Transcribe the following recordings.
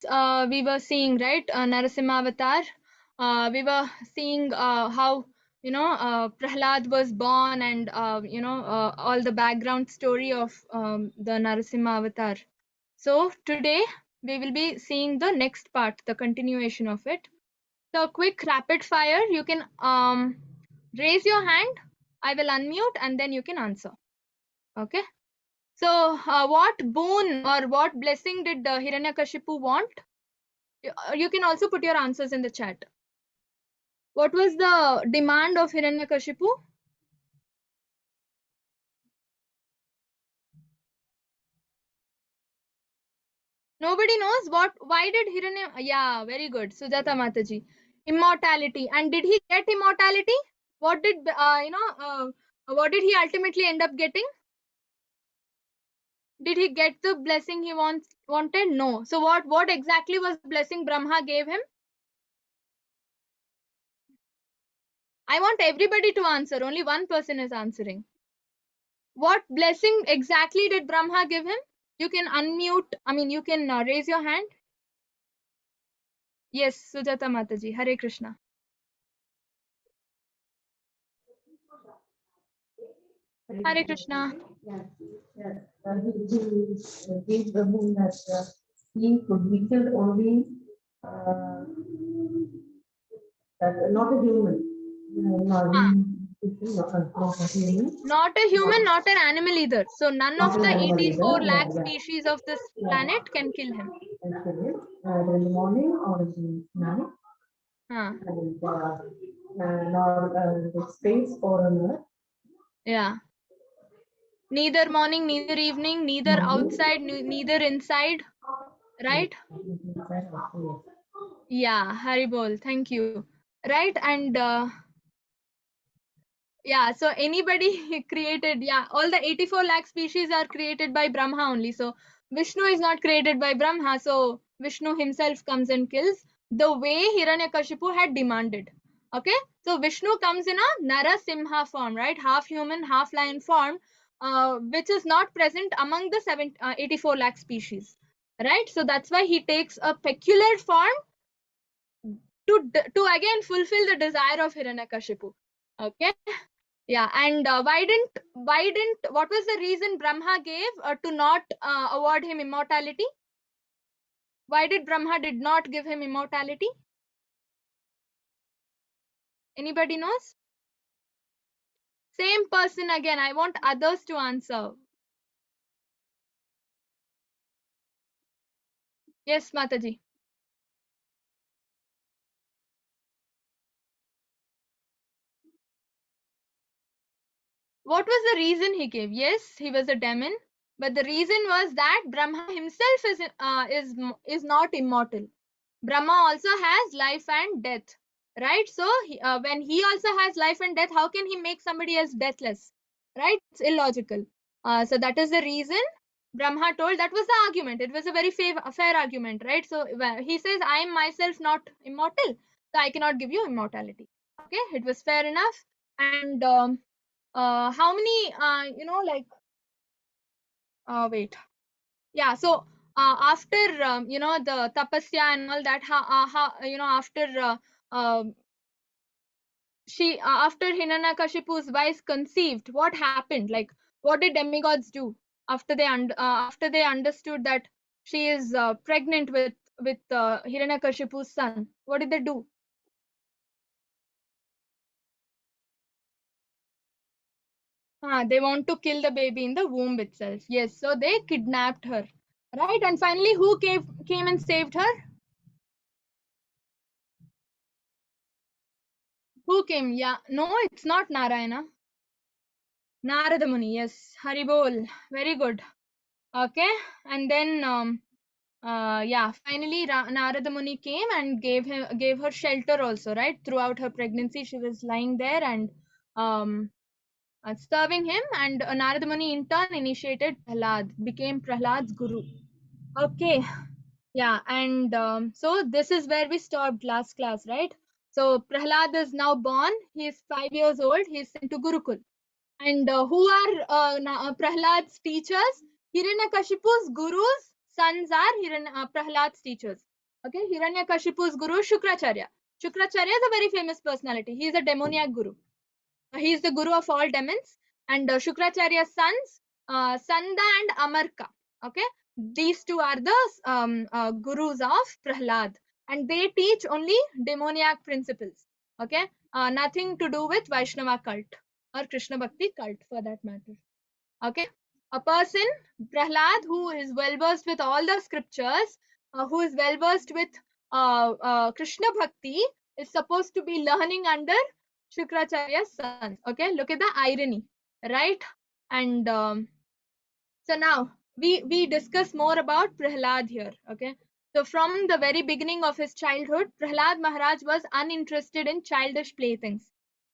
we were seeing, right, Narasimha avatar. We were seeing how, Prahlad was born, and all the background story of the Narasimha avatar. So today we will be seeing the next part, the continuation of it. So quick rapid fire. You can raise your hand. I will unmute and then you can answer. Okay. So what boon or what blessing did Hiranyakashipu want? You can also put your answers in the chat. What was the demand of Hiranyakashipu? Nobody knows what. Why did Hiranya? Yeah, very good, Sujata Mataji. Immortality. And did he get immortality? What did what did he ultimately end up getting? Did he get the blessing he wanted? No. So what exactly was the blessing Brahma gave him? I want everybody to answer. Only one person is answering. What blessing exactly did Brahma give him? You can unmute. You can raise your hand. Yes, Sujata Mataji. Hare Krishna. Hare Krishna. Yes. He gave the boon that he could be killed only that not a human. Not a human. Not a human, not an animal either. So none of the 84 lakh species of this planet can kill him. In the morning or in the night. And nor the space or on earth. Yeah. Neither morning, neither evening, neither outside, neither inside. Right? Yeah, Haribol. Thank you. Right? And yeah, so anybody created, all the 84 lakh species are created by Brahma only. So Vishnu is not created by Brahma. So Vishnu himself comes and kills the way Hiranyakashipu had demanded. Okay, so Vishnu comes in a Narasimha form, right? Half human, half lion form, which is not present among the 84 lakh species, right? So that's why he takes a peculiar form to again fulfill the desire of Hiranyakashipu. Okay. Yeah, and what was the reason Brahma gave to not award him immortality? Why did Brahma did not give him immortality? Anybody knows? Same person again. I want others to answer. Yes, Mataji. What was the reason he gave? Yes, he was a demon, but the reason was that Brahma himself is not immortal. Brahma also has life and death, right? So when he also has life and death, how can he make somebody else deathless, right? It's illogical. So that is the reason Brahma told. That was the argument. It was a very fair argument, right? So he says, I am myself not immortal, so I cannot give you immortality. Okay, it was fair enough. And how many wait, yeah, so after the tapasya and all that, after after Hiranyakashipu's wife conceived, what happened? Like, what did demigods do after after they understood that she is pregnant with Hiranyakashipu's son? What did they do? They want to kill the baby in the womb itself. Yes, so they kidnapped her, right? And finally, who came and saved her? Who came? Yeah, no, it's not Narayana. Narada Muni, yes. Haribol, very good. Okay, and then finally Narada Muni came and gave her shelter also, right? Throughout her pregnancy, she was lying there and serving him, and Narada Muni in turn initiated Prahlad, became Prahlad's guru. Okay, yeah, and so this is where we stopped last class, right? So Prahlad is now born. He is 5 years old. He is sent to Gurukul. And who are Prahlad's teachers? Hiranyakashipu's gurus' sons are Prahlad's teachers. Okay, Hiranyakashipu's guru Shukracharya. Shukracharya is a very famous personality. He is a demoniac guru. He is the guru of all demons. And Shukracharya's sons, Sanda and Amarka. Okay, these two are the gurus of Prahlad, and they teach only demoniac principles. Okay, nothing to do with Vaishnava cult or Krishna Bhakti cult for that matter. Okay, a person, Prahlad, who is well versed with all the scriptures, who is well versed with Krishna Bhakti, is supposed to be learning under Shukracharya's sons. Okay, look at the irony, right? And so now we discuss more about Prahlad here. Okay, so from the very beginning of his childhood, Prahlad Maharaj was uninterested in childish playthings.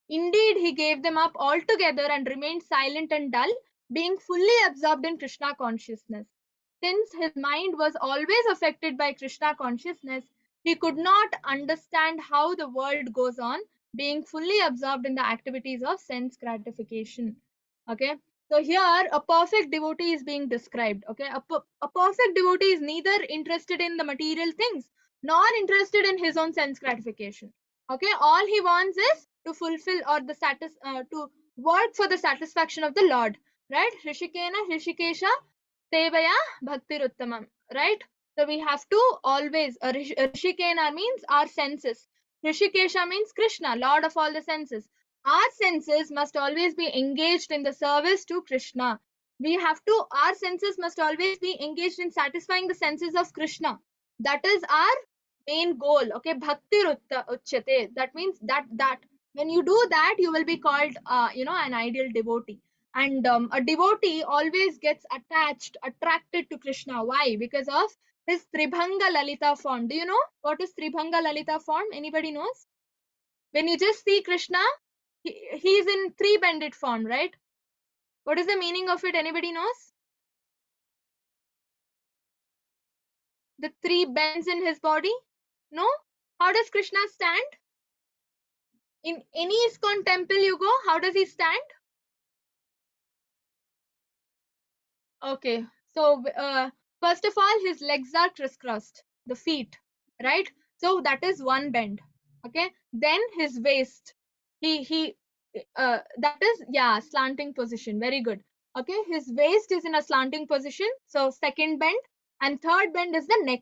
Indeed, he gave them up altogether and remained silent and dull, being fully absorbed in Krishna consciousness. Since his mind was always affected by Krishna consciousness, he could not understand how the world goes on, being fully absorbed in the activities of sense gratification. Okay, so here a perfect devotee is being described. Okay, a perfect devotee is neither interested in the material things nor interested in his own sense gratification. Okay, all he wants is to fulfill or to work for the satisfaction of the Lord. Right? Hrishikena Hrishikesha Sevaya Bhaktiruttamam. Right? So we have to always Rishikena means our senses. Hrishikesha means Krishna, Lord of all the senses. Our senses must always be engaged in the service to Krishna. Our senses must always be engaged in satisfying the senses of Krishna. That is our main goal. Okay, bhakti uchyate. That means that when you do that, you will be called, an ideal devotee. And a devotee always gets attracted to Krishna. Why? Because of his Tribhanga Lalita form. Do you know what is Tribhanga Lalita form? Anybody knows? When you just see Krishna, he is in three bended form, right? What is the meaning of it? Anybody knows? The three bends in his body? No? How does Krishna stand? In any ISKCON temple you go, how does he stand? Okay, so first of all, his legs are crisscrossed, the feet, right? So that is one bend. Okay, then his waist, he that is, yeah, slanting position. Very good. Okay, his waist is in a slanting position, so second bend, and third bend is the neck.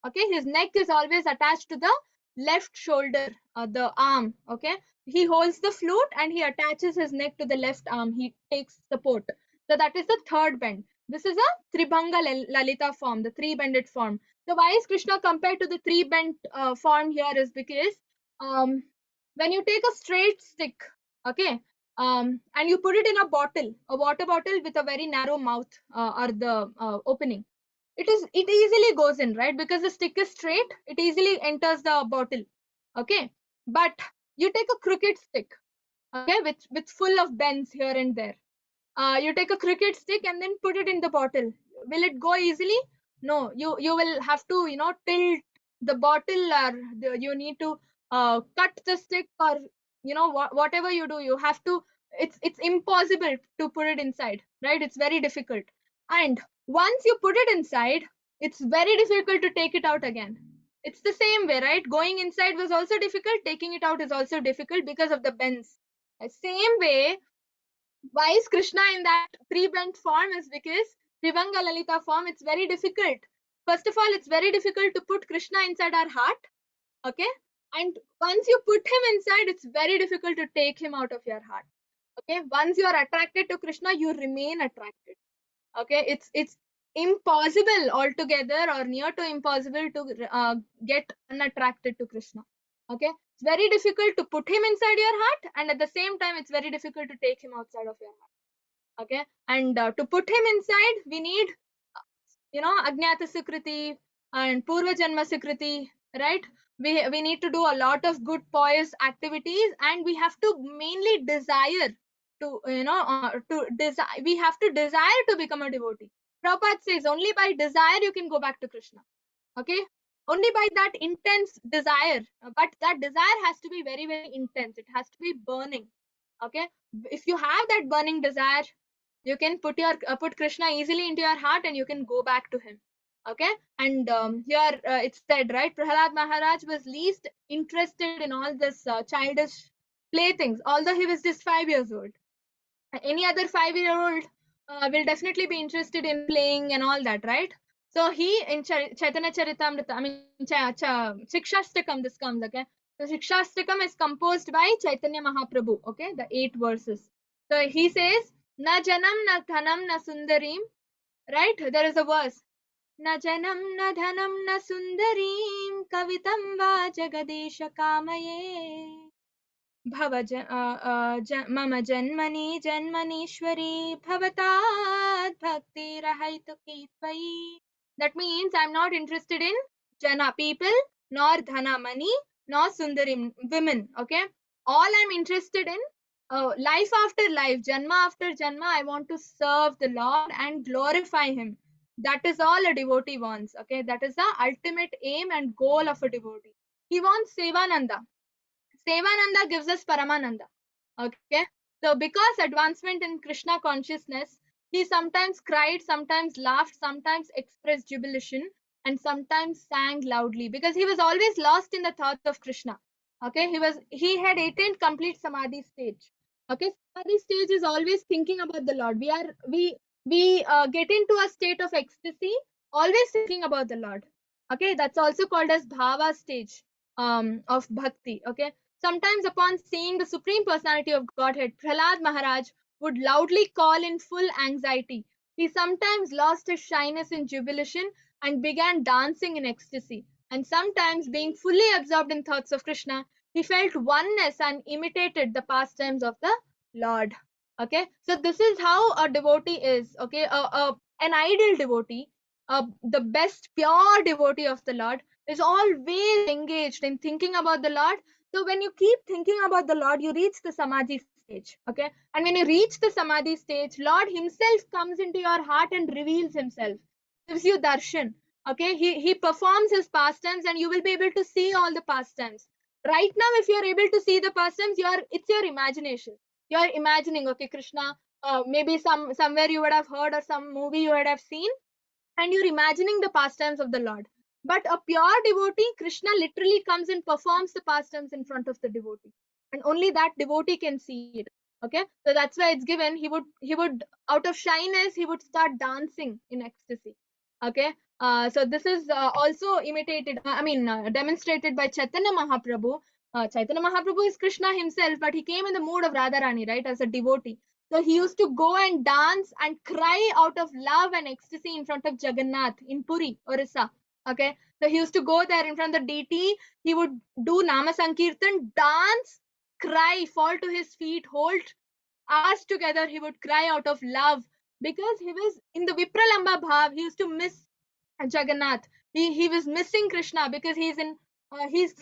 Okay, his neck is always attached to the left shoulder, the arm. Okay, he holds the flute and he attaches his neck to the left arm. He takes support. So that is the third bend. This is a Tribhanga Lalita form, the three bended form. So why is Krishna compared to the three bent form here is because when you take a straight stick, okay, and you put it in a water bottle with a very narrow mouth, or the opening, it easily goes in, right? Because the stick is straight, it easily enters the bottle. Okay, but you take a crooked stick, okay, with full of bends here and there. You take a cricket stick and then put it in the bottle. Will it go easily? No, you will have to, tilt the bottle, or you need to cut the stick, or whatever you do, you have to. It's impossible to put it inside, right? It's very difficult. And once you put it inside, it's very difficult to take it out again. It's the same way, right? Going inside was also difficult, taking it out is also difficult because of the bends. Same way, why is Krishna in that three bent form is because Trivanga Lalita form, it's very difficult. First of all, it's very difficult to put Krishna inside our heart. Okay. And once you put him inside, it's very difficult to take him out of your heart. Okay. Once you are attracted to Krishna, you remain attracted. Okay. It's impossible altogether, or near to impossible, to get unattracted to Krishna. Okay. It's very difficult to put him inside your heart, and at the same time, it's very difficult to take him outside of your heart. Okay, and to put him inside, we need Ajnata Sukriti and Purva Janma Sukriti, right? We need to do a lot of good pious activities, and we have to mainly desire to desire. We have to desire to become a devotee. Prabhupada says only by desire you can go back to Krishna. Okay, only by that intense desire, but that desire has to be very, very intense. It has to be burning. Okay, if you have that burning desire, you can put Krishna easily into your heart, and you can go back to him. Okay, and here it's said, right, Prahlad Maharaj was least interested in all this childish playthings, although he was just 5 years old. Any other 5-year-old will definitely be interested in playing and all that, right? So he in Chaitanya Charitamrita, I mean Shikshastakam, this comes, okay. So Shikshastakam is composed by Chaitanya Mahaprabhu, okay, the 8 verses. So he says, Na janam na dhanam na sundarim, right? There is a verse. न जनं न धनं न सुन्दरीं कवितं वा जगदीश कामये मम जन्मनि जन्मनीश्वरी भवतात् भक्तिरहैतुकी त्वयि. That means I'm not interested in jana, people, nor dhana, money, nor sundarim, women. Okay, all I'm interested in life after life, janma after janma. I want to serve the Lord and glorify Him. That is all a devotee wants. Okay, that is the ultimate aim and goal of a devotee. He wants Sevananda. Sevananda gives us Paramananda. Okay. So because advancement in Krishna consciousness, he sometimes cried, sometimes laughed, sometimes expressed jubilation, and sometimes sang loudly because he was always lost in the thoughts of Krishna. Okay, he had attained complete samadhi stage. Okay, samadhi stage is always thinking about the Lord. We get into a state of ecstasy, always thinking about the Lord. Okay, that's also called as bhava stage of bhakti. Okay, sometimes, upon seeing the Supreme Personality of Godhead, Prahlad Maharaj would loudly call in full anxiety. He sometimes lost his shyness in jubilation and began dancing in ecstasy. And sometimes, being fully absorbed in thoughts of Krishna, he felt oneness and imitated the pastimes of the Lord. Okay, so this is how a devotee is. Okay, an ideal devotee, the best pure devotee of the Lord, is always engaged in thinking about the Lord. So when you keep thinking about the Lord, you reach the samadhi stage. Okay, and when you reach the samadhi stage, Lord Himself comes into your heart and reveals Himself, gives you darshan. Okay, he performs His pastimes, and you will be able to see all the pastimes. Right now, if you are able to see the pastimes, it's your imagination. You are imagining, okay, Krishna. Maybe somewhere you would have heard, or some movie you would have seen, and you're imagining the pastimes of the Lord. But a pure devotee, Krishna literally comes and performs the pastimes in front of the devotee, and only that devotee can see it. Okay, so that's why it's given. He would out of shyness he would start dancing in ecstasy. Okay, so this is also imitated. Demonstrated by Chaitanya Mahaprabhu. Chaitanya Mahaprabhu is Krishna himself, but he came in the mood of Radharani, right, as a devotee. So he used to go and dance and cry out of love and ecstasy in front of Jagannath in Puri, Orissa. Okay. So he used to go there in front of the deity. He would do Nama Sankirtan, dance, cry, fall to his feet, hold hours together. He would cry out of love because he was in the Vipralamba Bhav. He used to miss Jagannath. He was missing Krishna because he's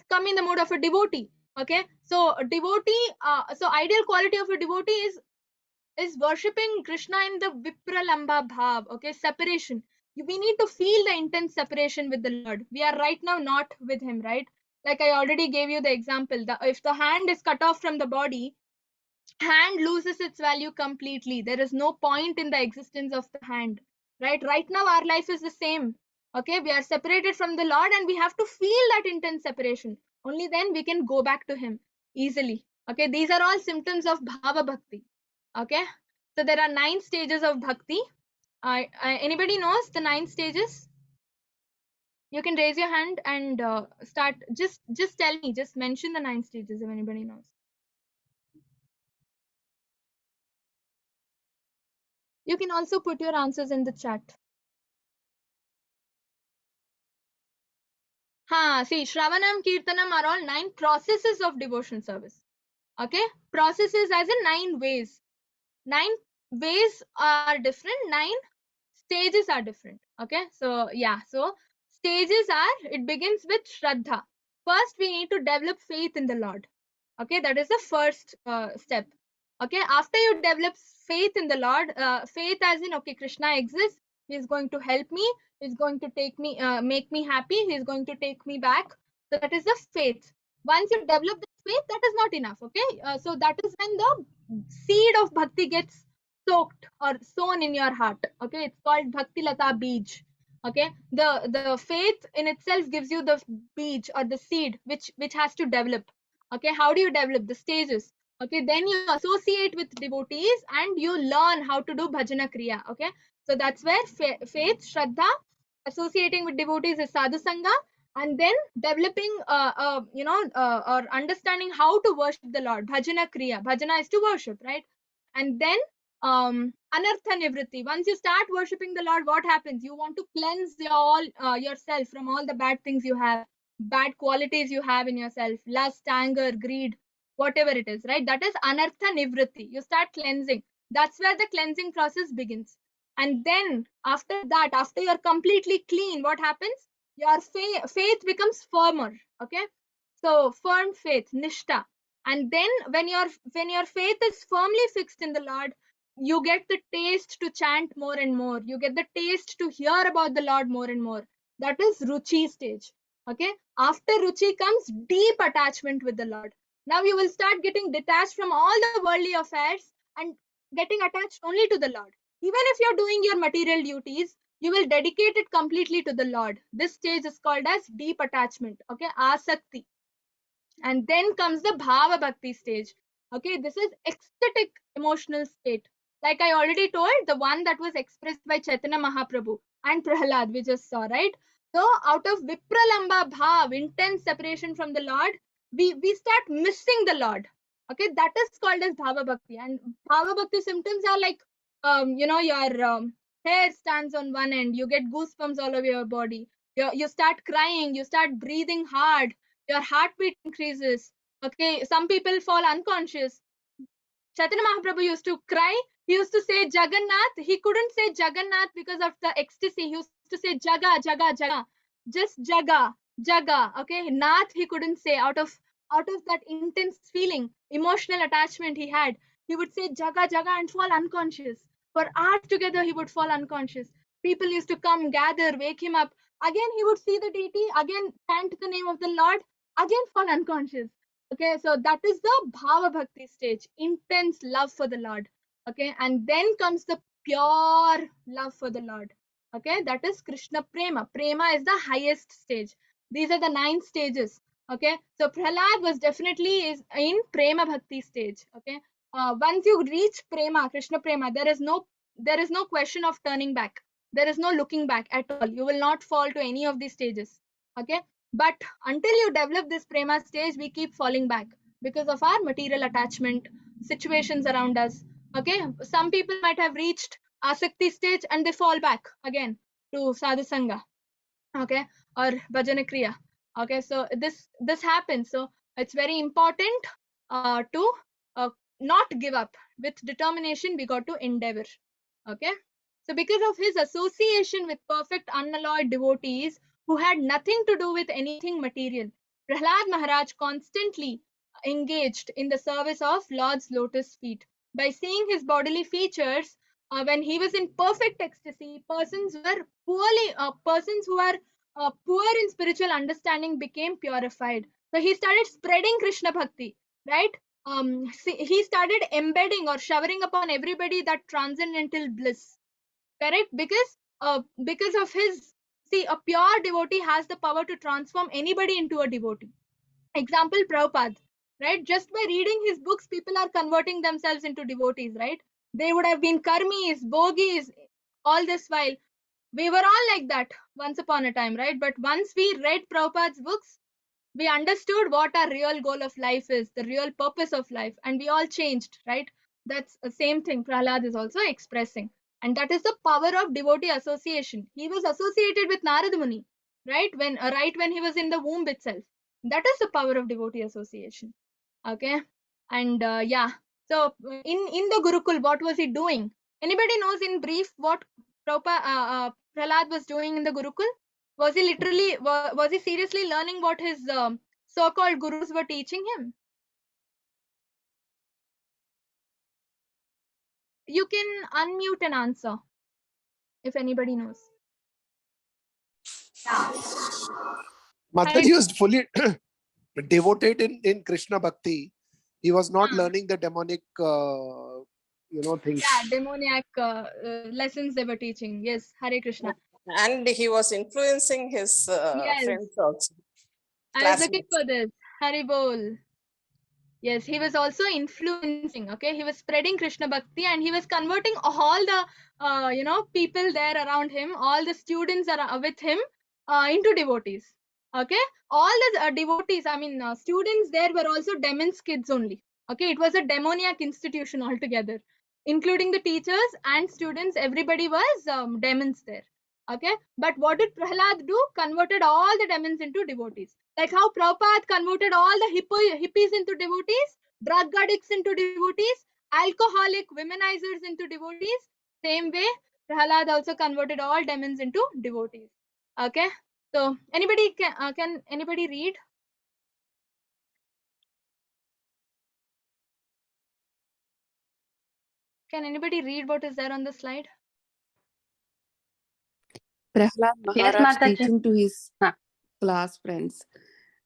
come in the mood of a devotee. Okay. So a devotee, so ideal quality of a devotee is worshipping Krishna in the Vipralamba Bhav, okay, separation. We need to feel the intense separation with the Lord. We are right now not with Him, right? Like I already gave you the example. If the hand is cut off from the body, hand loses its value completely. There is no point in the existence of the hand, right now our life is the same. Okay, we are separated from the Lord, and we have to feel that intense separation. Only then we can go back to Him easily. Okay, these are all symptoms of bhava bhakti. Okay, so there are 9 stages of bhakti. Anybody knows the 9 stages? You can raise your hand and start. Just tell me, just mention the 9 stages if anybody knows. You can also put your answers in the chat. See, Shravanam, Kirtanam are all 9 processes of devotion service. Okay, processes as in 9 ways. 9 ways are different, 9 stages are different. Okay, so yeah, so stages are, it begins with Shraddha. First, we need to develop faith in the Lord. Okay, that is the first step. Okay, after you develop faith in the Lord, faith as in, okay, Krishna exists, he is going to help me, he is going to take me, make me happy, he is going to take me back. So that is the faith. Once you develop the faith, that is not enough. Okay, so that is when the seed of bhakti gets soaked or sown in your heart. Okay, it's called bhakti lata beej. Okay, the faith in itself gives you the beach or the seed which has to develop. Okay, how do you develop? The stages. Okay, then you associate with devotees and you learn how to do bhajana kriya. Okay, so that's where faith, shraddha, associating with devotees is sadhu sangha, and then developing or understanding how to worship the Lord, bhajana kriya. Bhajana is to worship, right? And then anartha nivritti. Once you start worshiping the Lord, what happens? You want to cleanse yourself from all the bad things you have, bad qualities you have in yourself, lust, anger, greed, whatever it is, right? That is anartha nivritti. You start cleansing. That's where the cleansing process begins. And then after that, after you're completely clean, what happens? Your faith becomes firmer. Okay, so firm faith, nishta. And then when your faith is firmly fixed in the Lord, you get the taste to chant more and more. You get the taste to hear about the Lord more and more. That is ruchi stage. Okay, after ruchi comes deep attachment with the Lord. Now you will start getting detached from all the worldly affairs and getting attached only to the Lord. Even if you're doing your material duties, you will dedicate it completely to the Lord. This stage is called as deep attachment. Okay, asakti. And then comes the bhava bhakti stage. Okay, this is ecstatic emotional state. Like I already told, the one that was expressed by Chaitanya Mahaprabhu and Prahlad, we just saw, right? So out of vipralamba bhav, intense separation from the Lord, we start missing the Lord. Okay, that is called as bhava bhakti. And bhava bhakti symptoms are like, your hair stands on one end, you get goosebumps all over your body, you start crying, you start breathing hard, your heartbeat increases. Okay, some people fall unconscious. Chaitanya Mahaprabhu used to cry. He used to say Jagannath. He couldn't say Jagannath because of the ecstasy. He used to say Jaga, Jaga, Jaga. Just Jaga, Jaga. Okay, Nath he couldn't say out of that intense feeling, emotional attachment he had. He would say Jaga, Jaga and fall unconscious. For hours together, he would fall unconscious. People used to come, gather, wake him up. Again, he would see the deity, again, chant the name of the Lord, again, fall unconscious. Okay, so that is the bhava bhakti stage, intense love for the Lord. Okay, and then comes the pure love for the Lord. Okay, that is Krishna prema. Prema is the highest stage. These are the 9 stages. Okay, so Prahlad was definitely is in prema bhakti stage. Okay, once you reach prema, Krishna prema, there is no question of turning back. There is no looking back at all. You will not fall to any of these stages. Okay, but until you develop this prema stage, we keep falling back because of our material attachment, situations around us. Okay, some people might have reached asakti stage and they fall back again to sadhu sangha. Okay, or bhajana kriya. Okay, so this happens. So it's very important to not give up. With determination, we got to endeavor. Okay, so because of his association with perfect unalloyed devotees who had nothing to do with anything material, Prahlad Maharaj constantly engaged in the service of Lord's lotus feet. By seeing his bodily features, when he was in perfect ecstasy, persons who are poor in spiritual understanding became purified. So he started spreading Krishna bhakti, right? He started embedding or showering upon everybody that transcendental bliss, correct? Because of his, see, a pure devotee has the power to transform anybody into a devotee. Example, Prabhupada, right? Just by reading his books, people are converting themselves into devotees, right? They would have been karmis, bogis, all this while. We were all like that once upon a time, right? But once we read Prabhupada's books, we understood what our real goal of life is, the real purpose of life, and we all changed, right? That's the same thing Prahlad is also expressing. And that is the power of devotee association. He was associated with Narada Muni, right when he was in the womb itself. That is the power of devotee association. Okay. And yeah, so in the Gurukul, what was he doing? Anybody knows in brief what Prahlad was doing in the Gurukul? Was he literally, was he seriously learning what his so-called gurus were teaching him? You can unmute and answer if anybody knows. Yeah. Mataji was fully devoted in Krishna Bhakti. He was not learning the demonic, things. Yeah, demoniac lessons they were teaching. Yes, Hare Krishna. And he was influencing his Yes. friends also. I was looking Classmates. for this. Haribol. Yes, he was also influencing. Okay, he was spreading Krishna Bhakti, and he was converting all the people there around him, all the students are with him, into devotees. Okay, all the devotees, I mean students there were also demons kids only. Okay, it was a demoniac institution altogether, including the teachers and students. Everybody was demons there. Okay, but what did Prahlad do? Converted all the demons into devotees. Like how Prabhupada converted all the hippies into devotees, drug addicts into devotees, alcoholic womenizers into devotees. Same way, Prahlad also converted all demons into devotees. Okay, so anybody can anybody read? Can anybody read what is there on the slide? Prahlad Yes, Maharaj Mataji. teaching to his class friends.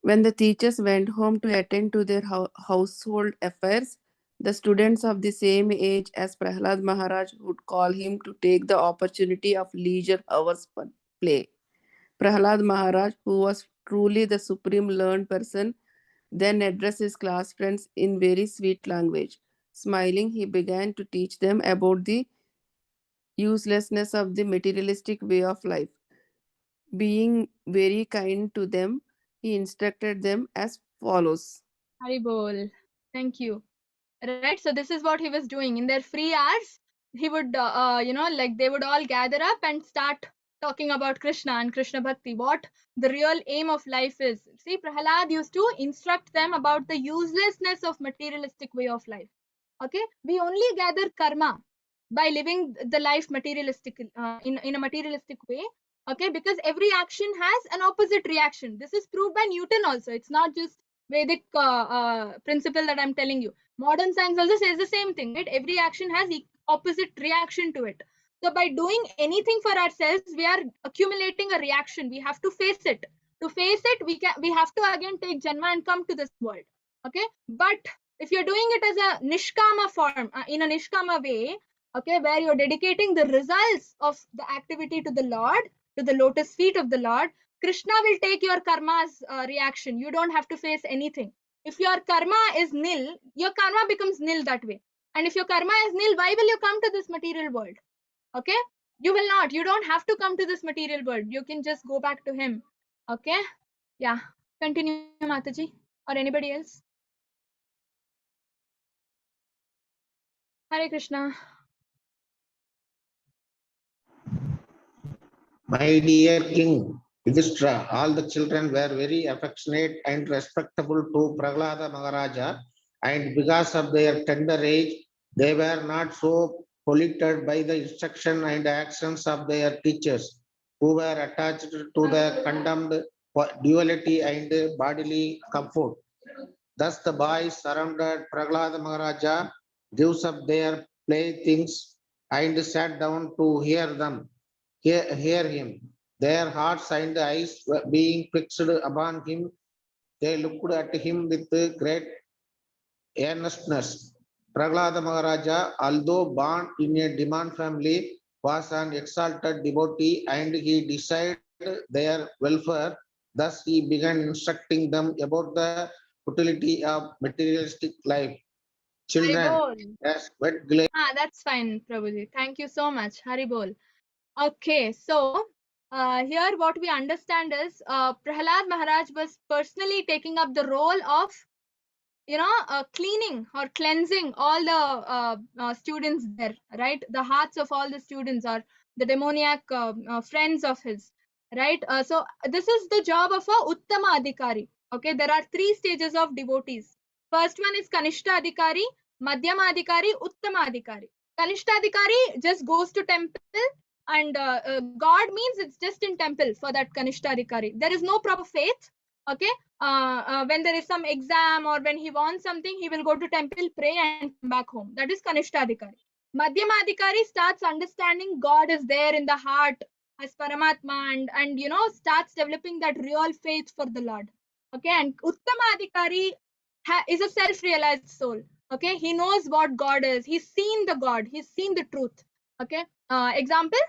When the teachers went home to attend to their household affairs, the students of the same age as Prahlad Maharaj would call him to take the opportunity of leisure hours for play. Prahlad Maharaj, who was truly the supreme learned person, then addressed his class friends in very sweet language. Smiling, he began to teach them about the uselessness of the materialistic way of life. Being very kind to them, he instructed them as follows. Haribol. Thank you. Right, so this is what he was doing in their free hours. He would like they would all gather up and start talking about Krishna and Krishna Bhakti, what the real aim of life is. See, Prahlad used to instruct them about the uselessness of materialistic way of life. Okay, we only gather karma by living the life materialistic in a materialistic way. Okay, because every action has an opposite reaction. This is proved by Newton also. It's not just Vedic principle that I'm telling you. Modern science also says the same thing, right? Every action has opposite reaction to it. So by doing anything for ourselves, we are accumulating a reaction. We have to face it. To face it, we have to again take janma and come to this world. Okay, but if you're doing it as a nishkama form, in a nishkama way, okay, where you're dedicating the results of the activity to the Lord, to the lotus feet of the Lord, Krishna will take your karma's reaction. You don't have to face anything. If your karma is nil, your karma becomes nil that way. And if your karma is nil, why will you come to this material world? Okay, you will not. You don't have to come to this material world. You can just go back to him. Okay, yeah, continue, Mataji, or anybody else. Hare Krishna. My dear King Yudhishthira, all the children were very affectionate and respectable to Prahlada Maharaja, and because of their tender age, they were not so polluted by the instruction and actions of their teachers, who were attached to the condemned duality and bodily comfort. Thus the boys surrounded Prahlada Maharaja, gives up their playthings, and sat down to hear them. Hear him. Their hearts and eyes were being fixed upon him. They looked at him with great earnestness. Prahlada Maharaja, although born in a demand family, was an exalted devotee and he desired their welfare. Thus, he began instructing them about the futility of materialistic life. Children, Haribol. yes, wet glare. That's fine, Prabhuji. Thank you so much. Haribol. Okay, so here what we understand is Prahlad Maharaj was personally taking up the role of cleaning or cleansing all the students there, right? The hearts of all the students or the demoniac friends of his, right? So this is the job of a Uttama Adhikari. Okay, there are 3 stages of devotees. First one is Kanishta Adhikari, Madhyama Adhikari, Uttama Adhikari. Kanishta Adhikari just goes to temple and God means it's just in temple for that Kanishta Adhikari. There is no proper faith. Okay, when there is some exam or when he wants something, he will go to temple, pray and come back home. That is Kanishta Adhikari. Madhyama Adhikari starts understanding God is there in the heart as Paramatma and starts developing that real faith for the Lord. Okay, and Uttama Adhikari is a self-realized soul. Okay, he knows what God is. He's seen the God. He's seen the truth. Okay, example,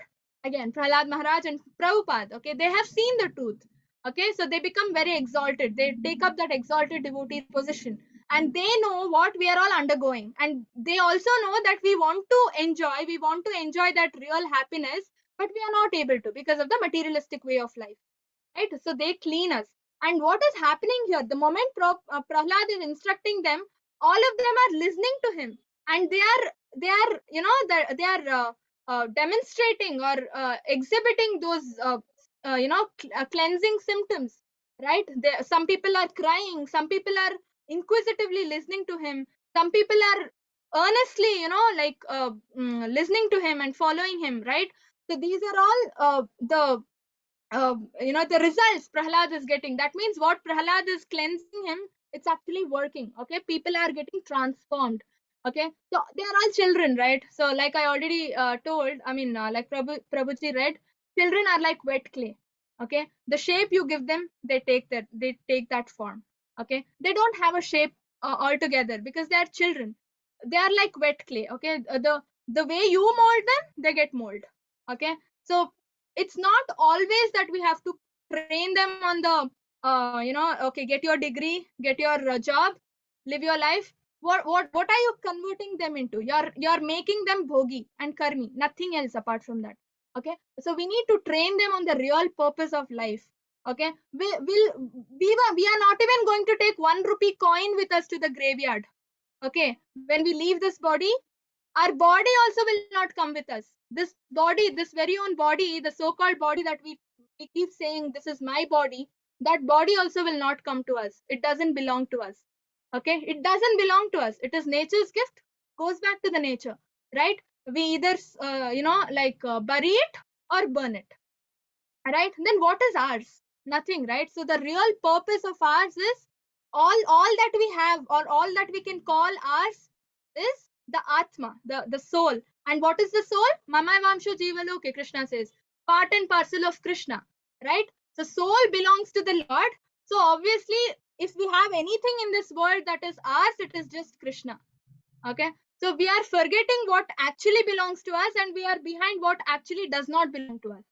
again, Prahlad Maharaj and Prabhupada, okay, they have seen the truth. Okay, so they become very exalted. They take up that exalted devotee position, and they know what we are all undergoing. And they also know that we want to enjoy that real happiness, but we are not able to because of the materialistic way of life, right? So they clean us. And what is happening here? The moment Prahlad is instructing them, all of them are listening to him, and they are demonstrating or exhibiting those cleansing symptoms, right? Some people are crying, some people are inquisitively listening to him, some people are earnestly listening to him and following him, right? So these are all the results Prahlad is getting. That means what Prahlad is cleansing him, it's actually working. Okay, people are getting transformed. Okay, so they are all children, right? So like I already told, I mean, like Prabhuji read, children are like wet clay. Okay, the shape you give them, they take that form. Okay, they don't have a shape altogether because they are children. They are like wet clay. Okay, the way you mold them, they get mold. Okay, so it's not always that we have to train them on the okay, get your degree, get your job, live your life. What are you converting them into? You're making them bhogi and karmi, nothing else apart from that. Okay, so we need to train them on the real purpose of life. Okay, we are not even going to take 1 rupee coin with us to the graveyard. Okay, when we leave this body, our body also will not come with us. This body, this very own body, the so-called body that we keep saying this is my body, that body also will not come to us. It doesn't belong to us. Okay, it doesn't belong to us. It is nature's gift, goes back to the nature, right? We either bury it or burn it, right? Then what is ours? Nothing, right? So the real purpose of ours is all that we have, or all that we can call ours, is the atma, the soul. And what is the soul? Mama vamsho jivaloke, Krishna says, part and parcel of Krishna, right? So soul belongs to the Lord. So obviously, if we have anything in this world that is ours, it is just Krishna. Okay, so we are forgetting what actually belongs to us, and we are behind what actually does not belong to us.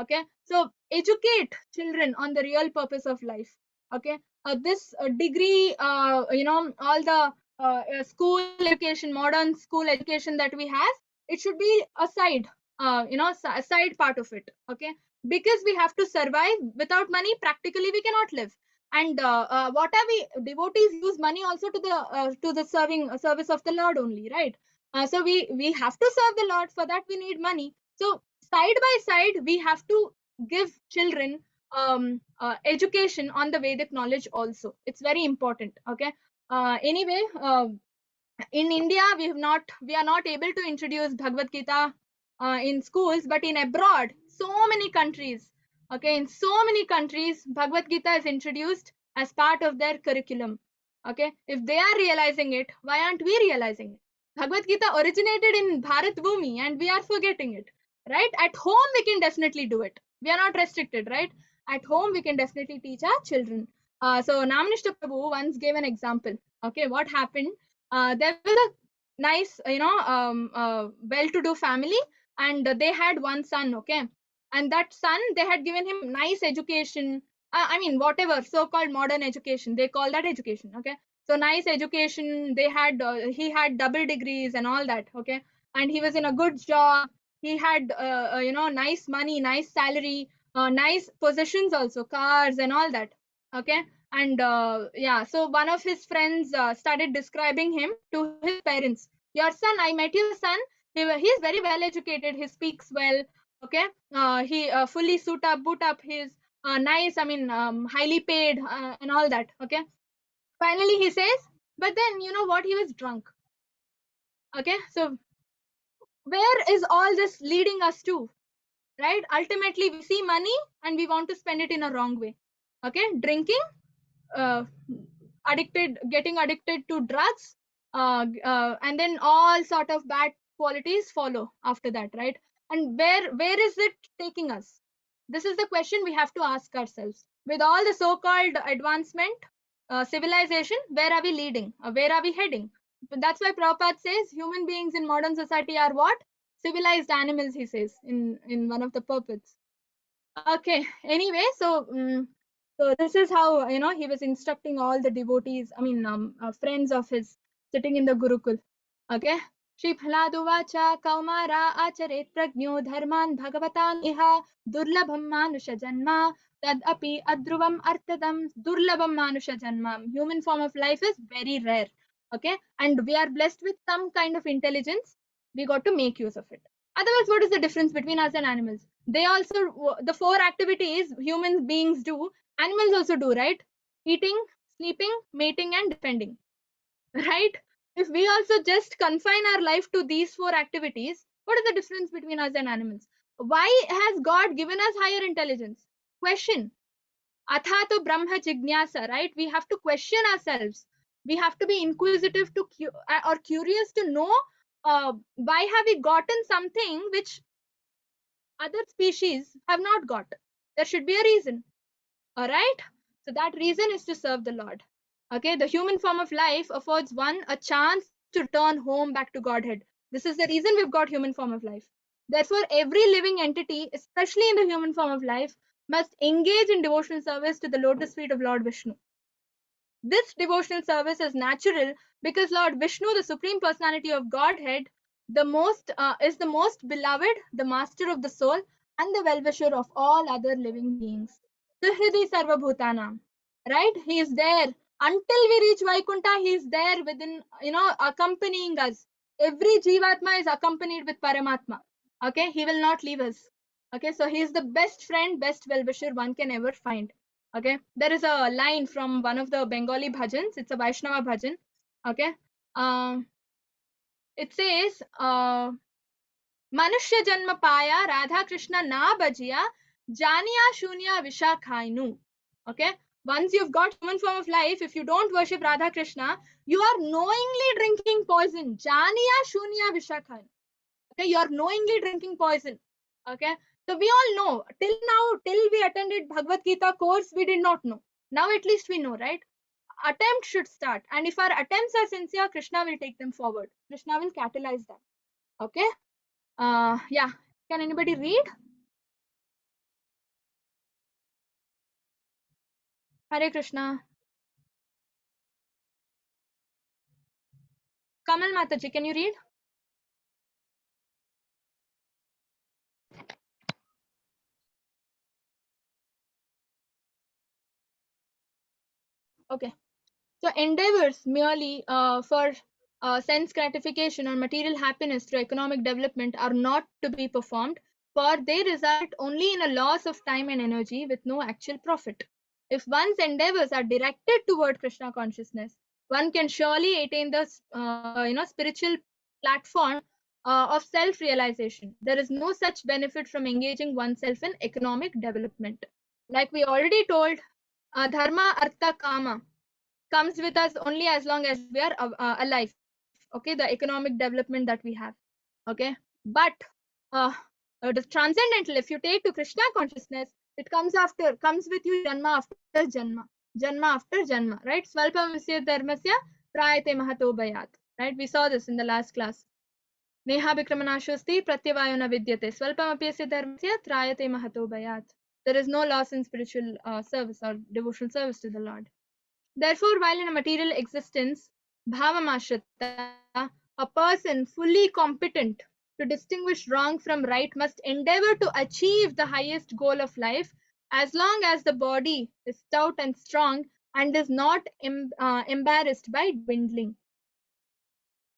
Okay, so educate children on the real purpose of life. Okay, this degree, all the school education, modern school education that we have, it should be a side, a side part of it. Okay, because we have to survive. Without money, practically we cannot live. And what are we devotees use money also to the service of the Lord only, right? So we have to serve the Lord. For that we need money. So side by side, we have to give children education on the Vedic knowledge also. It's very important. Okay, anyway, in India, we are not able to introduce Bhagavad Gita in schools, but in abroad, so many countries, okay, in so many countries, Bhagavad Gita is introduced as part of their curriculum. Okay, if they are realizing it, why aren't we realizing it? Bhagavad Gita originated in Bharat Bhumi, and we are forgetting it, right? At home, we can definitely do it. We are not restricted, right? At home, we can definitely teach our children. So Namanishta Prabhu once gave an example. Okay, what happened? There was a nice, well-to-do family, and they had one son. Okay, and that son, they had given him nice education. I mean, whatever so-called modern education, they call that education. Okay, so nice education. He had double degrees and all that. Okay, and he was in a good job. He had nice money, nice salary, nice possessions also, cars and all that. Okay, and yeah, so one of his friends started describing him to his parents. Your son, I met your son. He is very well educated. He speaks well. Okay, he fully suit up, boot up. He's nice. I mean, highly paid and all that. Okay. Finally, he says, but then you know what? He was drunk. Okay, so where is all this leading us to? Right? Ultimately, we see money and we want to spend it in a wrong way. Okay, drinking, uh, getting addicted to drugs, and then all sort of bad qualities follow after that, right? And where is it taking us? This is the question we have to ask ourselves. With all the so-called advancement, civilization, where are we leading? Where are we heading? But that's why Prabhupada says human beings in modern society are what? civilized animals, he says in one of the purports. Okay, anyway, so this is how, you know, he was instructing all the devotees, I mean, friends of his sitting in the Gurukul. Okay. Shri Prahladuvacha Kaumara Acharet Prajno Dharman Bhagavatam Iha Durlabham Manusha Janma Tad Api Adruvam Artadam Durlabham Manusha Janma. Human form of life is very rare. Okay. And we are blessed with some kind of intelligence. We got to make use of it. Otherwise, what is the difference between us and animals? They also, the 4 activities human beings do, animals also do, right? Eating, sleeping, mating, and defending. Right? If we also just confine our life to these 4 activities, what is the difference between us and animals? Why has God given us higher intelligence? Question. Athato Brahma Jignasa, right? We have to question ourselves. We have to be inquisitive to or curious to know why have we gotten something which other species have not got. There should be a reason. All right. So that reason is to serve the Lord. Okay. The human form of life affords one a chance to return home back to Godhead. This is the reason we've got human form of life. Therefore, every living entity, especially in the human form of life, must engage in devotional service to the lotus feet of Lord Vishnu. This devotional service is natural because Lord Vishnu, the Supreme Personality of Godhead, is the most beloved, the master of the soul, and the well-wisher of all other living beings. Suhridi Sarvabhutanam. Right? He is there. Until we reach Vaikuntha, he is there within, accompanying us. Every Jivatma is accompanied with Paramatma. Okay? He will not leave us. Okay? So he is the best friend, best well-wisher one can ever find. Okay, there is a line from one of the Bengali bhajans. It's a Vaishnava bhajan. Okay, it says, "Manushya janma paya Radha Krishna na bajiya janiya shunya visha khainu." Okay, once you've got human form of life, if you don't worship Radha Krishna, you are knowingly drinking poison. Janiya shunya visha khainu. Okay, you are knowingly drinking poison. Okay, so we all know till now, till we attended Bhagavad Gita course, we did not know. Now at least we know, right? Attempt should start, and if our attempts are sincere, Krishna will take them forward. Krishna will catalyze them. Okay. Yeah. Can anybody read? Hare Krishna. Kamal Mataji, can you read? Okay. So endeavors merely for sense gratification or material happiness through economic development are not to be performed, for they result only in a loss of time and energy with no actual profit. If one's endeavors are directed toward Krishna consciousness, one can surely attain the spiritual platform of self-realization. There is no such benefit from engaging oneself in economic development. Like we already told, dharma, artha, kama comes with us only as long as we are alive. Okay, the economic development that we have. Okay, but uh, the transcendental, if you take to Krishna consciousness, it comes with you janma after janma after janma, right? Swalpamasya dharmasya prayate mahato bayat. Right, we saw this in the last class. Neha vikramanashosti pratyavayo na vidyate swalpamapyasya dharmasya trayate mahato bayat. There is no loss in spiritual service or devotional service to the Lord. Therefore, while in a material existence, bhavamashritta, a person fully competent to distinguish wrong from right must endeavor to achieve the highest goal of life as long as the body is stout and strong and is not embarrassed by dwindling.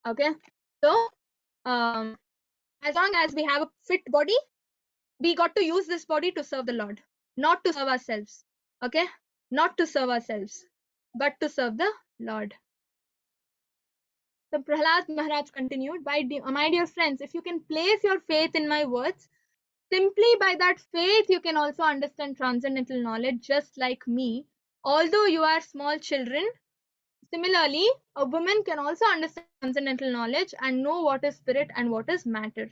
Okay, so as long as we have a fit body, we got to use this body to serve the Lord, not to serve ourselves. Okay, not to serve ourselves, but to serve the Lord. So Prahlad Maharaj continued, my dear friends, if you can place your faith in my words, simply by that faith you can also understand transcendental knowledge just like me. Although you are small children, similarly, a woman can also understand transcendental knowledge and know what is spirit and what is matter.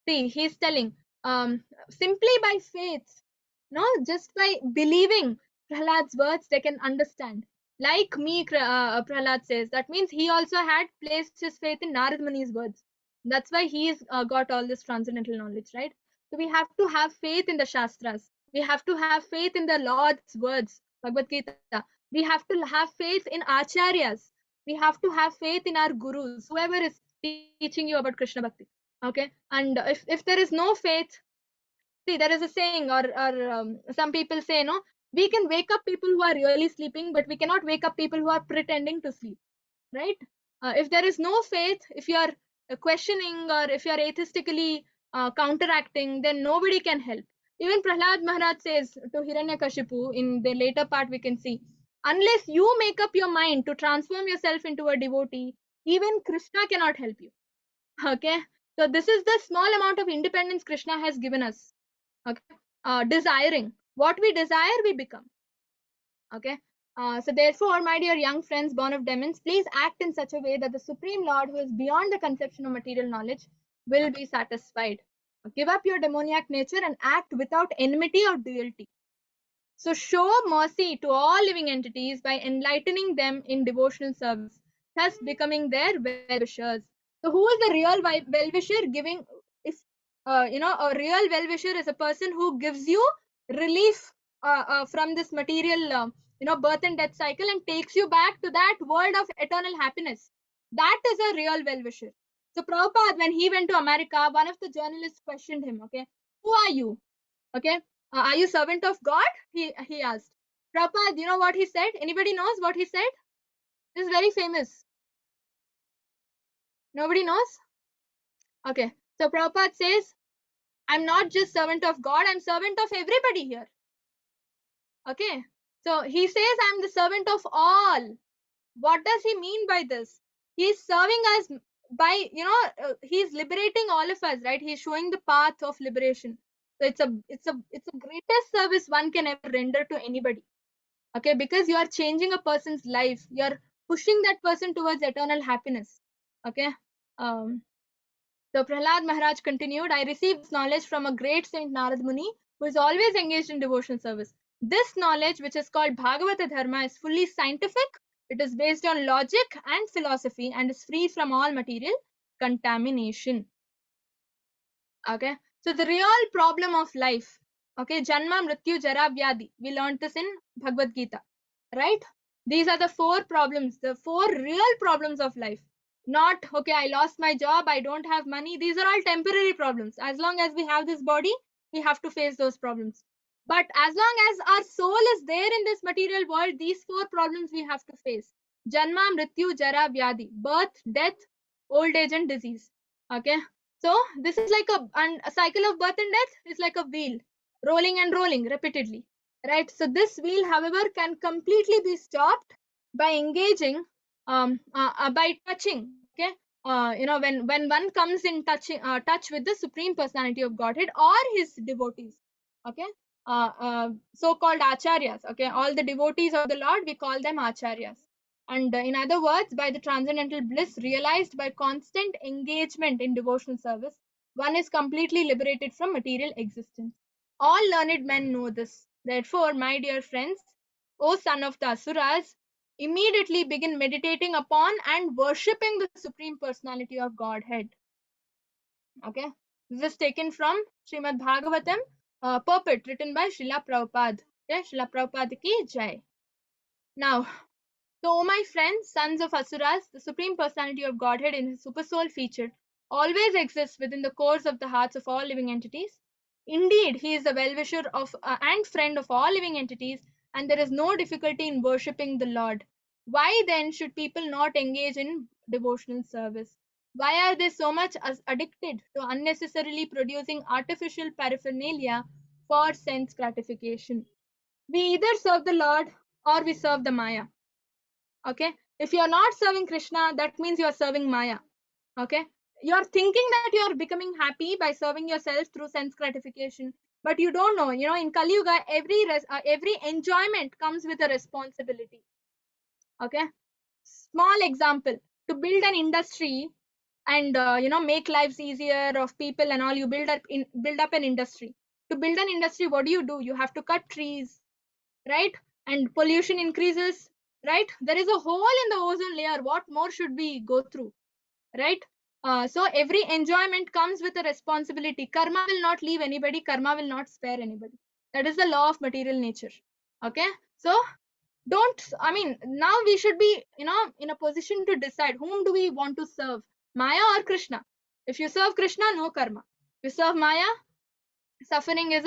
See, he's telling, simply by faith, no, just by believing Prahlad's words, they can understand. Like me, Prahlad says, that means he also had placed his faith in Narad Muni's words. That's why he's got all this transcendental knowledge, right? So we have to have faith in the Shastras. We have to have faith in the Lord's words, Bhagavad Gita. We have to have faith in Acharyas. We have to have faith in our gurus, whoever is teaching you about Krishna Bhakti. Okay? And if there is no faith, see, there is a saying, or some people say, no, we can wake up people who are really sleeping, but we cannot wake up people who are pretending to sleep, right? If there is no faith, if you are questioning or if you are atheistically counteracting, then nobody can help. Even Prahlad Maharaj says to Hiranyakashipu in the later part, we can see, unless you make up your mind to transform yourself into a devotee, even Krishna cannot help you. Okay, so this is the small amount of independence Krishna has given us. Okay, desiring what we desire, we become. Okay, so therefore, my dear young friends born of demons, please act in such a way that the Supreme Lord, who is beyond the conception of material knowledge, will be satisfied. Give up your demoniac nature and act without enmity or duality. So show mercy to all living entities by enlightening them in devotional service, thus becoming their well-wishers. So who is the real well-wisher? Giving, if a real well-wisher is a person who gives you relief from this material, birth and death cycle, and takes you back to that world of eternal happiness. That is a real well-wisher. So Prabhupada, when he went to America, one of the journalists questioned him, okay, who are you? Okay, are you servant of God? He asked. Prabhupada, you know what he said? Anybody knows what he said? This is very famous. Nobody knows? Okay, so Prabhupada says, I'm not just servant of God, I'm servant of everybody here. Okay, so he says, I'm the servant of all. What does he mean by this? He's serving us by, he's liberating all of us, right? He's showing the path of liberation. So it's a greatest service one can ever render to anybody. Okay, because you are changing a person's life, you're pushing that person towards eternal happiness. Okay, so Prahlad Maharaj continued, I received this knowledge from a great saint Narad Muni, who is always engaged in devotional service. This knowledge, which is called Bhagavata Dharma, is fully scientific. It is based on logic and philosophy and is free from all material contamination. Okay, so the real problem of life, okay, Janma, Mrityu, Jara, Vyadi, we learned this in Bhagavad Gita, right? These are the four problems, the four real problems of life. Not, okay, I lost my job, I don't have money. These are all temporary problems. As long as we have this body, we have to face those problems. But as long as our soul is there in this material world, these four problems we have to face. Janma, Mrityu, Jara, Vyadi, birth, death, old age and disease. Okay, so this is like a cycle of birth and death is like a wheel, rolling and rolling repeatedly, right? So this wheel, however, can completely be stopped by engaging, by touching. Okay, when one comes in touch with the Supreme Personality of Godhead or his devotees. Okay, so-called acharyas. Okay, all the devotees of the Lord, we call them acharyas. And in other words, by the transcendental bliss realized by constant engagement in devotional service, one is completely liberated from material existence. All learned men know this. Therefore, my dear friends, O son of the Asuras, immediately begin meditating upon and worshipping the Supreme Personality of Godhead. Okay, this is taken from Srimad Bhagavatam, purport written by Srila Prabhupada. Okay, Srila Prabhupada ki jai. Now, so, my friends, sons of Asuras, the Supreme Personality of Godhead in his Supersoul feature always exists within the cores of the hearts of all living entities. Indeed, he is the well-wisher of and friend of all living entities, and there is no difficulty in worshipping the Lord. Why then should people not engage in devotional service? Why are they so much addicted to unnecessarily producing artificial paraphernalia for sense gratification? We either serve the Lord or we serve the Maya. Okay, if you're not serving Krishna, that means you're serving Maya. Okay, you're thinking that you're becoming happy by serving yourself through sense gratification, but you don't know, in Kali Yuga, every enjoyment comes with a responsibility. Okay, small example, to build an industry and make lives easier of people and all, you build up an industry. To build an industry, what do? You have to cut trees, right? And pollution increases, right? There is a hole in the ozone layer. What more should we go through, right? So every enjoyment comes with a responsibility. Karma will not leave anybody. Karma will not spare anybody. That is the law of material nature. Okay. So now we should be, in a position to decide whom do we want to serve, Maya or Krishna. If you serve Krishna, no karma. If you serve Maya, suffering is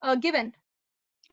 a given.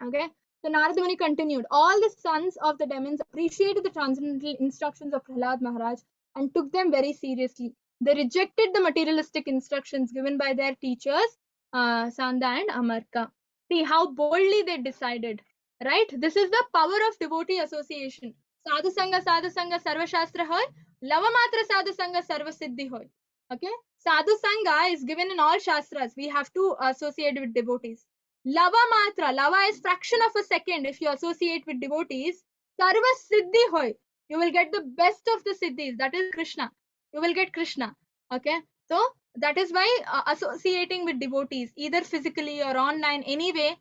Okay. So Narada Muni continued. All the sons of the demons appreciated the transcendental instructions of Prahlad Maharaj and took them very seriously. They rejected the materialistic instructions given by their teachers, Sanda and Amarka. See how boldly they decided. Right? This is the power of devotee association. Sadhu Sangha Sarva Shastra hoy, Lava Matra Sadhu Sangha Sarva Siddhi hoy. Okay? Sadhu Sangha is given in all Shastras. We have to associate with devotees. Lava Matra, Lava is fraction of a second. If you associate with devotees, Sarva Siddhi hoy. You will get the best of the Siddhis. That is Krishna. You will get Krishna. Okay? So, that is why associating with devotees, either physically or online, anyway,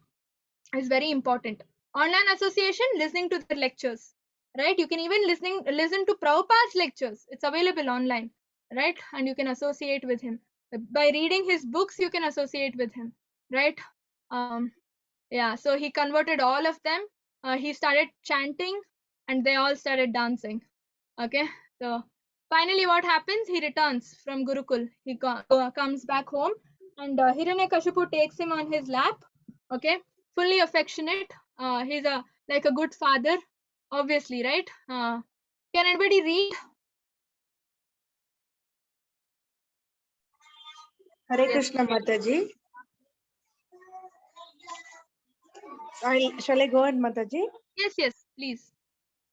is very important. Online association, listening to their lectures, right? You can even listen to Prabhupada's lectures. It's available online, right? And you can associate with him. By reading his books, you can associate with him, right? Yeah, so he converted all of them. He started chanting and they all started dancing. Okay, so finally what happens? He returns from Gurukul. He comes back home and Hiranyakashipu takes him on his lap. Okay, fully affectionate. He's like a good father, obviously, right? Can anybody read? Hare Yes. Krishna Mataji. Shall I go ahead, Mataji? Yes, please.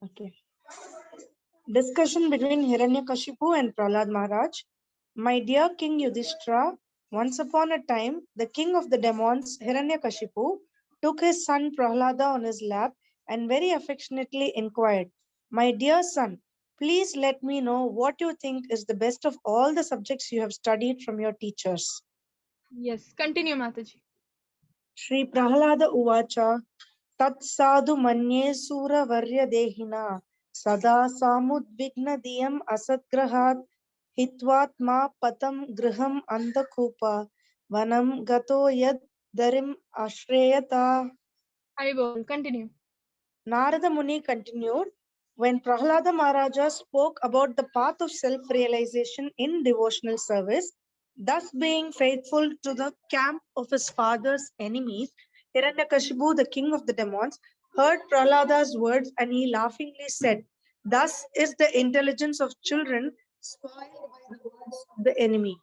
Okay. Discussion between Hiranyakashipu and Prahlad Maharaj. My dear King Yudhishthira, once upon a time, the king of the demons, Hiranyakashipu, took his son Prahlada on his lap and very affectionately inquired, my dear son, please let me know what you think is the best of all the subjects you have studied from your teachers. Yes, continue, Mataji. Shri Prahlada Uvacha Tat sadhu manye sura varya dehina sada samudvigna diyam asatgrahat hitvatma patam griham andhakupa vanam gato yad darim ashreyata. Haribol, continue. Narada Muni continued, when Prahlada Maharaja spoke about the path of self-realization in devotional service, thus being faithful to the camp of his father's enemies, Hiranyakashipu, the king of the demons, heard Prahlada's words and he laughingly said, thus is the intelligence of children spoiled by the words of the enemy.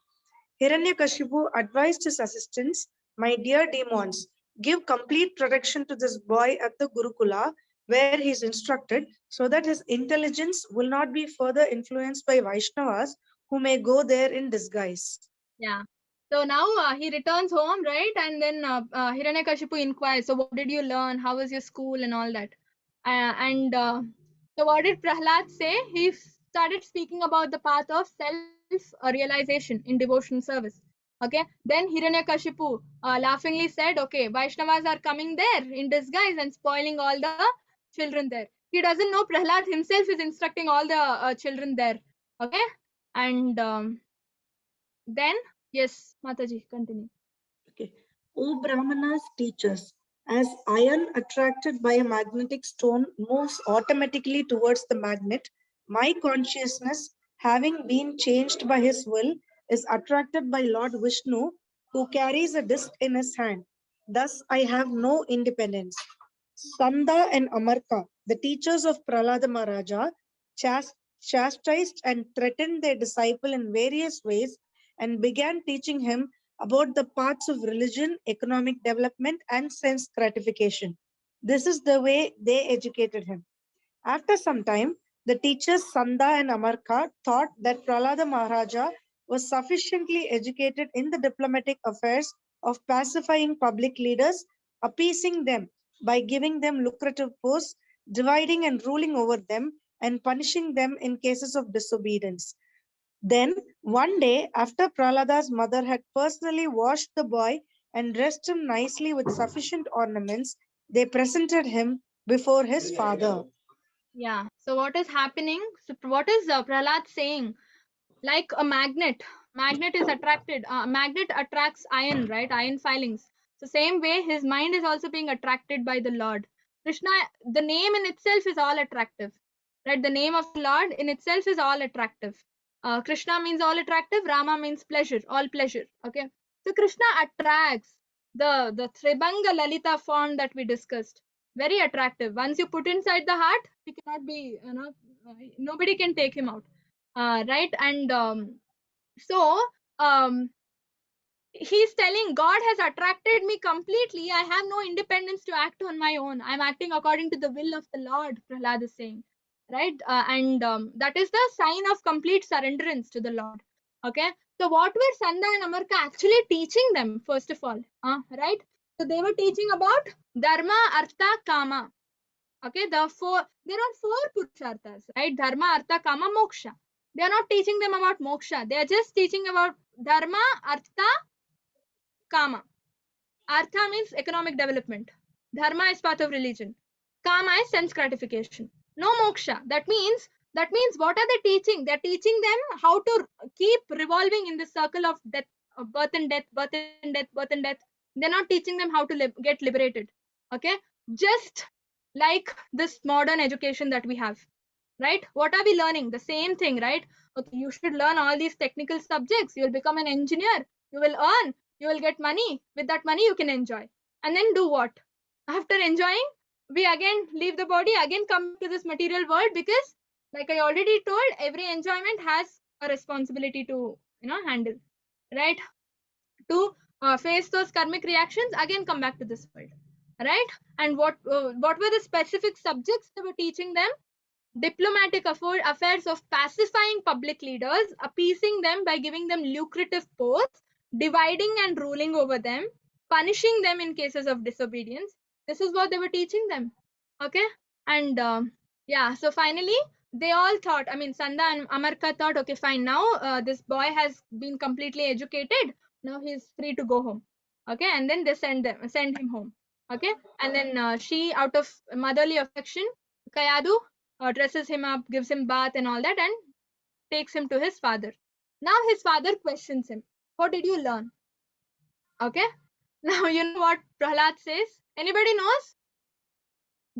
Hiranyakashipu advised his assistants, my dear demons, give complete protection to this boy at the Gurukula where he is instructed so that his intelligence will not be further influenced by Vaishnavas who may go there in disguise. Yeah. So now he returns home, right? And then Hiranyakashipu inquires, so what did you learn? How was your school and all that? So what did Prahlad say? He started speaking about the path of self-realization in devotion service. Okay. Then Hiranyakashipu laughingly said, okay, Vaishnavas are coming there in disguise and spoiling all the children there. He doesn't know Prahlad himself is instructing all the children there. Okay. And then, yes, Mataji, continue. Okay. O Brahmanas teachers, as iron attracted by a magnetic stone moves automatically towards the magnet, my consciousness, having been changed by his will, is attracted by Lord Vishnu, who carries a disc in his hand. Thus, I have no independence. Sanda and Amarka, the teachers of Prahlada Maharaja, chastised and threatened their disciple in various ways and began teaching him about the paths of religion, economic development, and sense gratification. This is the way they educated him. After some time, the teachers Sanda and Amarka thought that Prahlada Maharaja was sufficiently educated in the diplomatic affairs of pacifying public leaders, appeasing them by giving them lucrative posts, dividing and ruling over them, and punishing them in cases of disobedience. Then, one day, after Prahlada's mother had personally washed the boy and dressed him nicely with sufficient ornaments, they presented him before his father. Yeah. So what is happening? So what is Prahlad saying? like a magnet. Magnet is attracted. Magnet attracts iron, right? Iron filings. So same way, his mind is also being attracted by the Lord. Krishna, the name in itself is all attractive, right? The name of the Lord in itself is all attractive. Krishna means all attractive. Rama means pleasure, all pleasure. Okay. So Krishna attracts the Tribanga Lalita form that we discussed. Very attractive. Once you put inside the heart, he cannot be, nobody can take him out. Right? And so um, he's telling God has attracted me completely. I have no independence to act on my own. I'm acting according to the will of the Lord, Prahlad is saying. Right? And that is the sign of complete surrenderance to the Lord. Okay. So what were Sanda and Amarka actually teaching them, first of all? Right? So they were teaching about Dharma, Artha, Kama. Okay, there are four purusharthas, right? Dharma, Artha, Kama, Moksha. They are not teaching them about moksha. They are just teaching about Dharma, Artha, Kama. Artha means economic development. Dharma is path of religion. Kama is sense gratification. No moksha. That means what are they teaching? They're teaching them how to keep revolving in the circle of death, of birth and death, birth and death, birth and death. They're not teaching them how to get liberated. Okay, just like this modern education that we have, right? What are we learning? The same thing, right? Okay, you should learn all these technical subjects. You'll become an engineer. You will earn. You will get money. With that money, you can enjoy. And then do what? After enjoying, we again leave the body, again come to this material world, because, like I already told, every enjoyment has a responsibility to handle, right? To face those karmic reactions, again come back to this world, right? And what were the specific subjects they were teaching them? Diplomatic affairs of pacifying public leaders, appeasing them by giving them lucrative posts, dividing and ruling over them, punishing them in cases of disobedience. This is what they were teaching them. Okay. And yeah, so finally they all thought, I mean, Sanda and Amarka thought, okay, fine, now this boy has been completely educated. Now he's free to go home. Okay. And then they send him home. Okay. And then she, out of motherly affection, Kayadu dresses him up, gives him bath and all that, and takes him to his father. Now his father questions him, what did you learn? Okay. Now you know what Prahlad says? Anybody knows?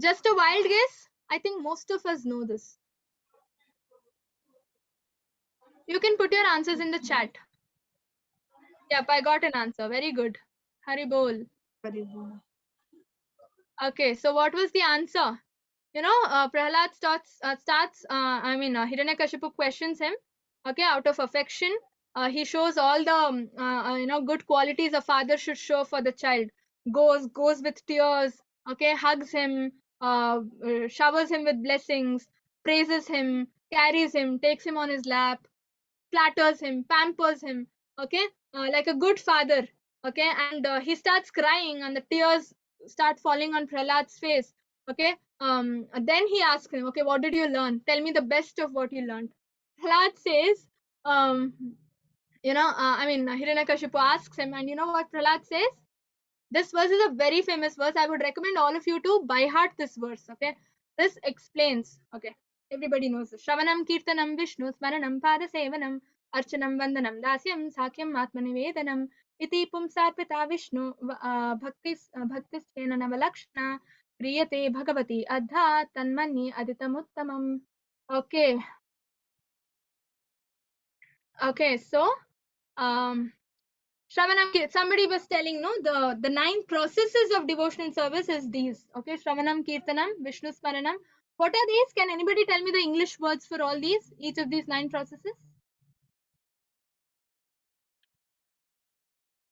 Just a wild guess? I think most of us know this. You can put your answers in the chat. Yep, I got an answer. Very good. Hari bol. Okay, so what was the answer? Prahlad starts, Hiranyakashipu questions him, okay, out of affection. He shows all the, good qualities a father should show for the child. Goes with tears, okay, hugs him, showers him with blessings, praises him, carries him, takes him on his lap, flatters him, pampers him, okay, like a good father, okay, and he starts crying and the tears start falling on Prahlad's face, okay. Then he asks him, okay, what did you learn? Tell me the best of what you learned. Prahlad says, Hiranyakashipu asks him, and you know what Prahlad says? This verse is a very famous verse. I would recommend all of you to by heart this verse. Okay, this explains. Okay, everybody knows this. Shravanam kirtanam Vishnu smaranam pada sevanam archanam vandanam dasyam sakyam atmanivedanam iti pumsarpita Vishnu bhaktis chena navalakshana kriyate bhagavati adha tanmani aditamuttamam. Okay. Okay, so Shravanam, somebody was telling, no, the 9 processes of devotional service is these. Okay, Shravanam, Kirtanam, Vishnu Smaranam. What are these? Can anybody tell me the English words for all these? Each of these 9 processes?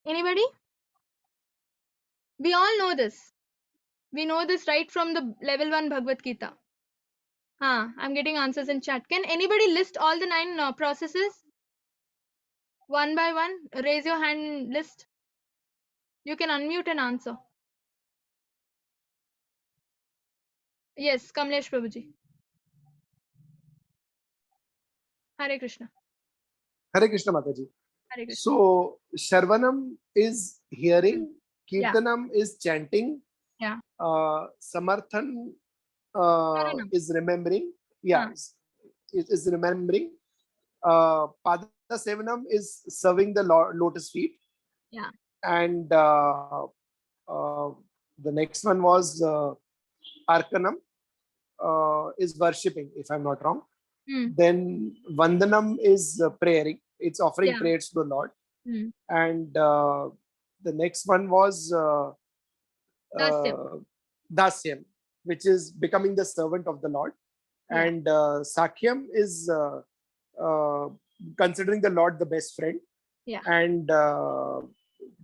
Anybody? We all know this. We know this right from the level 1 Bhagavad Gita. I'm getting answers in chat. Can anybody list all the 9 processes? One by one, raise your hand, list. You can unmute and answer. Yes, Kamlesh Prabhuji. Hare Krishna. Hare Krishna Mataji. Hare Krishna. So Sharvanam is hearing, Kirtanam is chanting, Yeah. Samarthan Saranam. is remembering. Yeah, is remembering. Pada Sevanam is serving the lotus feet. Yeah. And the next one was Arkanam, is worshipping, if I'm not wrong. Then Vandanam is praying. It's offering prayers to the Lord. And the next one was Dasyam, which is becoming the servant of the Lord. And Sakyam is considering the Lord the best friend. And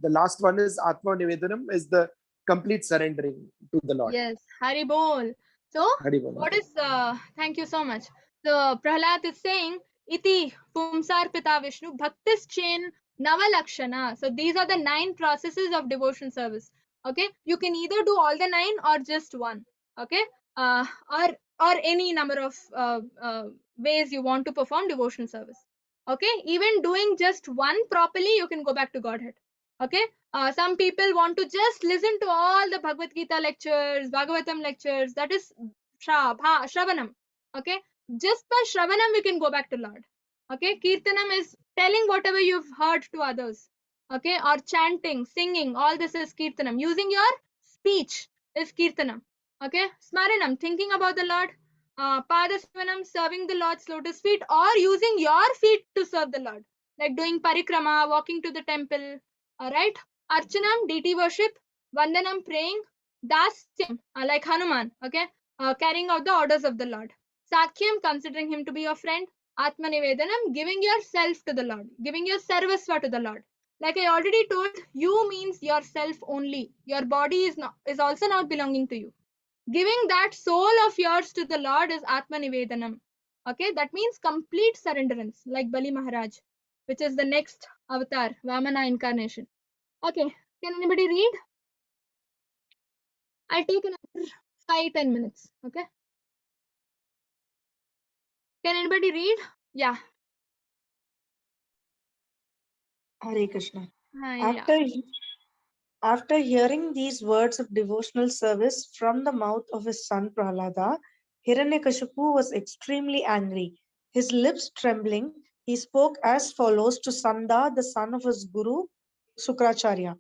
the last one is Atma Nivedanam, is the complete surrendering to the Lord. Yes, Hari Bol. So, what is, thank you so much. So, Prahlad is saying, Iti Pumsar Pita Vishnu Bhaktis Chain Navalakshana. So, these are the 9 processes of devotion service. Okay, you can either do all the 9 or just one. Okay, or any number of ways you want to perform devotional service. Okay, even doing just one properly, you can go back to Godhead. Okay, some people want to just listen to all the Bhagavad Gita lectures, Bhagavatam lectures, that is Shravanam. Okay, just by Shravanam we can go back to Lord. Okay, Kirtanam is telling whatever you've heard to others. Okay, or chanting, singing, all this is Kirtanam. Using your speech is Kirtanam. Okay, Smaranam, thinking about the Lord. Padasevanam, serving the Lord's lotus feet, or using your feet to serve the Lord, like doing parikrama, walking to the temple. Alright, Archanam, deity worship, Vandanam, praying, Dasyam, like Hanuman, okay, carrying out the orders of the Lord. Sakyam, considering him to be your friend. Atmanivedanam, giving yourself to the Lord, giving your sarvasva to the Lord. Like I already told, you means yourself only. Your body is also not belonging to you. Giving that soul of yours to the Lord is Atmanivedanam. Okay, that means complete surrenderance, like Bali Maharaj, which is the next avatar, Vamana incarnation. Okay, can anybody read? I'll take another 5-10 minutes. Okay, can anybody read? Yeah. Hare Krishna. Yeah. After hearing these words of devotional service from the mouth of his son Prahlada, Hiranyakashipu was extremely angry. His lips trembling, he spoke as follows to Sanda, the son of his guru Sukracharya.